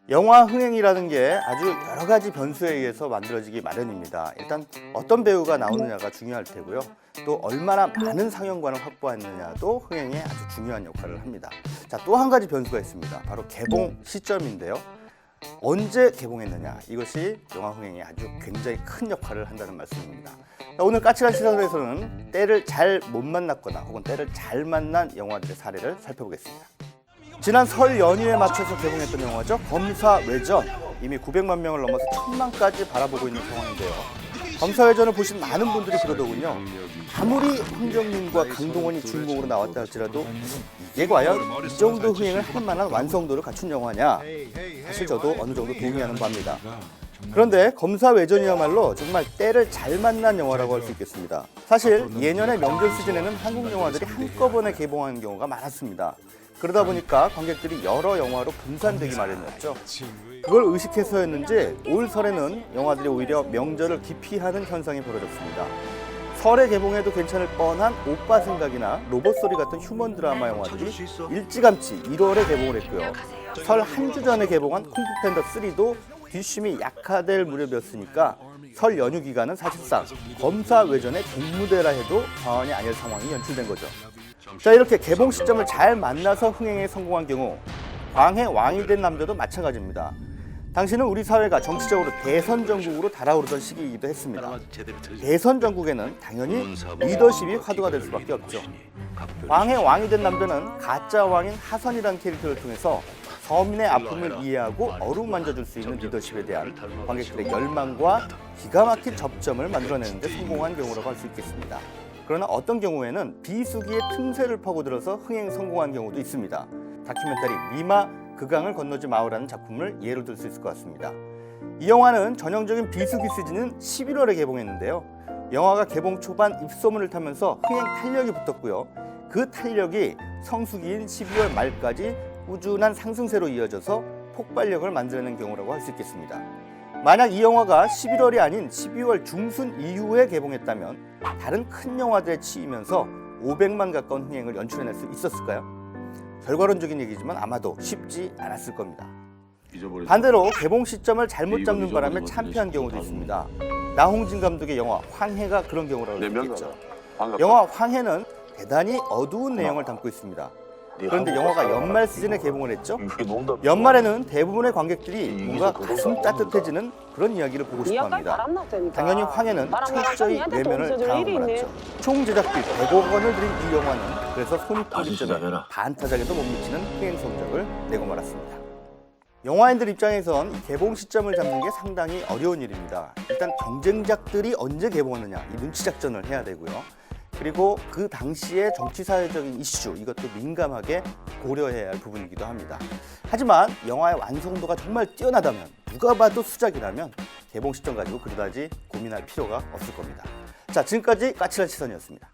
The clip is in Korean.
영화 흥행이라는 게 아주 여러 가지 변수에 의해서 만들어지기 마련입니다. 일단 어떤 배우가 나오느냐가 중요할 테고요. 또 얼마나 많은 상영관을 확보했느냐도 흥행에 아주 중요한 역할을 합니다. 자, 또 한 가지 변수가 있습니다. 바로 개봉 시점인데요. 언제 개봉했느냐, 이것이 영화 흥행에 아주 굉장히 큰 역할을 한다는 말씀입니다. 오늘 까칠한 시선에서는 때를 잘 못 만났거나 혹은 때를 잘 만난 영화들의 사례를 살펴보겠습니다. 지난 설 연휴에 맞춰서 개봉했던 영화죠. 검사외전. 이미 900만 명을 넘어서 1000만까지 바라보고 있는 상황인데요. 검사외전을 보신 많은 분들이 그러더군요. 아무리 황정민과 강동원이 주인공으로 나왔다 할지라도 이게 과연 이 정도 흥행을 할 만한 완성도를 갖춘 영화냐? 사실 저도 어느 정도 동의하는 바입니다. 그런데 검사외전이야말로 정말 때를 잘 만난 영화라고 할 수 있겠습니다. 사실 예년의 명절 시즌에는 한국 영화들이 한꺼번에 개봉하는 경우가 많았습니다. 그러다 보니까 관객들이 여러 영화로 분산되기 마련이었죠. 그걸 의식해서였는지 올 설에는 영화들이 오히려 명절을 기피하는 현상이 벌어졌습니다. 설에 개봉해도 괜찮을 뻔한 오빠 생각이나 로봇소리 같은 휴먼 드라마 영화들이 일찌감치 1월에 개봉을 했고요. 설 한 주 전에 개봉한 쿵푸팬더 3도 뒷심이 약화될 무렵이었으니까 설 연휴 기간은 사실상 검사외전의 동무대라 해도 과언이 아닐 상황이 연출된 거죠. 자, 이렇게 개봉 시점을 잘 만나서 흥행에 성공한 경우 광해 왕이 된 남자도 마찬가지입니다. 당시는 우리 사회가 정치적으로 대선 전국으로 달아오르던 시기이기도 했습니다. 대선 전국에는 당연히 리더십이 화두가 될 수밖에 없죠. 광해 왕이 된 남자는 가짜 왕인 하선이라는 캐릭터를 통해서 서민의 아픔을 이해하고 어루만져줄 수 있는 리더십에 대한 관객들의 열망과 기가 막힌 접점을 만들어내는 데 성공한 경우라고 할 수 있겠습니다. 그러나 어떤 경우에는 비수기의 틈새를 파고들어서 흥행 성공한 경우도 있습니다. 다큐멘터리 미마 그강을 건너지 마오라는 작품을 예로 들 수 있을 것 같습니다. 이 영화는 전형적인 비수기 시즌인 11월에 개봉했는데요. 영화가 개봉 초반 입소문을 타면서 흥행 탄력이 붙었고요. 그 탄력이 성수기인 12월 말까지 꾸준한 상승세로 이어져서 폭발력을 만들어낸 경우라고 할 수 있겠습니다. 만약 이 영화가 11월이 아닌 12월 중순 이후에 개봉했다면 다른 큰 영화들에 치이면서 500만 가까운 흥행을 연출해낼 수 있었을까요? 결과론적인 얘기지만 아마도 쉽지 않았을 겁니다. 반대로 개봉 시점을 잘못 잡는 바람에 참패한 경우도 있습니다. 나홍진 감독의 영화 황해가 그런 경우라고 할 수 있겠죠. 영화 황해는 대단히 어두운 내용을 담고 있습니다. 그런데 영화가 연말 시즌에 개봉을 했죠. 연말에는 대부분의 관객들이 뭔가 가슴 따뜻해지는 그런 이야기를 보고 싶어합니다. 당연히 황해는 철저히 내면을 당하고 말았죠. 총 제작비 100억 원을 들인 이 영화는 그래서 손익분기점에 반타작에도 못 미치는 흥행 성적을 내고 말았습니다. 영화인들 입장에선 개봉 시점을 잡는 게 상당히 어려운 일입니다. 일단 경쟁작들이 언제 개봉하느냐, 이 눈치 작전을 해야 되고요. 그리고 그 당시의 정치사회적인 이슈, 이것도 민감하게 고려해야 할 부분이기도 합니다. 하지만 영화의 완성도가 정말 뛰어나다면, 누가 봐도 수작이라면 개봉 시점 가지고 그다지 고민할 필요가 없을 겁니다. 자, 지금까지 까칠한 시선이었습니다.